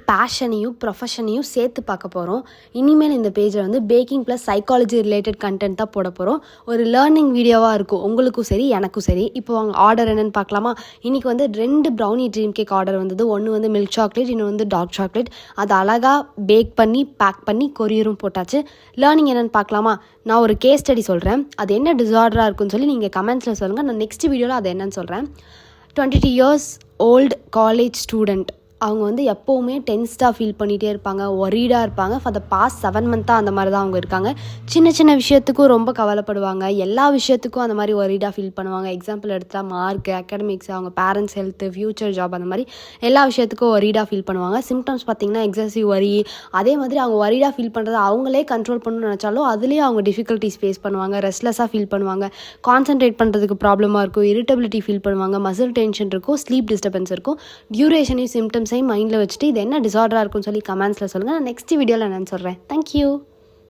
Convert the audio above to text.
பேஷனையும் ப்ரொஃபஷனையும் சேர்த்து பார்க்க போகிறோம். இனிமேல் இந்த பேஜில் வந்து baking plus psychology related content தான் போட போகிறோம். ஒரு லேர்னிங் வீடியோவாக இருக்கும், உங்களுக்கும் சரி எனக்கும் சரி. இப்போ அவங்க ஆர்டர் என்னென்னு பார்க்கலாமா? இன்றைக்கி வந்து 2 ப்ரௌனி ட்ரீம் கேக் ஆர்டர் வந்தது. ஒன்று வந்து மில்க் சாக்லேட், இன்னொன்று வந்து டார்க் சாக்லேட். அது அழகாக பேக் பண்ணி பேக் பண்ணி கொரியரும் போட்டாச்சு. லேர்னிங் என்னென்னு பார்க்கலாமா? நான் ஒரு கேஸ் ஸ்டடி சொல்கிறேன், அது என்ன டிஸார்டராக இருக்குன்னு சொல்லி நீங்கள் கமெண்ட்ஸில் சொல்லுங்கள். நான் நெக்ஸ்ட் வீடியோவில் அது என்னன்னு சொல்கிறேன். 22 years old காலேஜ் ஸ்டூடெண்ட். அவங்க வந்து எப்போவுமே டென்ஸ்டாக ஃபீல் பண்ணிகிட்டே இருப்பாங்க, ஒரீடாக இருப்பாங்க. ஃபார் த பாஸ்ட் 7 months அந்த மாதிரி தான் அவங்க இருக்காங்க. சின்ன சின்ன விஷயத்துக்கும் ரொம்ப கவலைப்படுவாங்க, எல்லா விஷயத்துக்கும் அந்த மாதிரி ஒரீடாக ஃபீல் பண்ணுவாங்க. எக்ஸாம்பிள் எடுத்தால் மார்க், அகாடமிக்ஸ், அவங்க பேரண்ட்ஸ் ஹெல்த்து, ஃப்யூச்சர் ஜாப், அந்த மாதிரி எல்லா விஷயத்துக்கும் ஒரீடாக ஃபீல் பண்ணுவாங்க. சிம்டம்ஸ் பார்த்திங்கன்னா எக்ஸசிவ் வரி. அதே மாதிரி அவங்க ஒரீடாக ஃபீல் பண்ணுறது அவங்களே கண்ட்ரோல் பண்ணணும்னு நினச்சாலும் அதுலேயே அவங்க டிஃபிகல்ட்டிஸ் ஃபேஸ் பண்ணுவாங்க. ரெஸ்ட்லெஸ்ஸாக ஃபீல் பண்ணுவாங்க, கான்சன்ட்ரேட் பண்ணுறதுக்கு ப்ராப்ளமாக இருக்கும், இரிட்டபிலிட்டி ஃபீல் பண்ணுவாங்க, மசில் டென்ஷன் இருக்கும், ஸ்லீப் டிஸ்டர்பன்ஸ் இருக்கும். டியூரேஷனையும் சிம்டம்ஸ் மைண்டில் வச்சுட்டு இது என்ன டிஸார்டராக இருக்குன்னு சொல்லி கமெண்ட்ஸில் சொல்லுங்கள். நான் நெக்ஸ்ட் வீடியோவில் என்னன்னு சொல்கிறேன். தேங்க்யூ.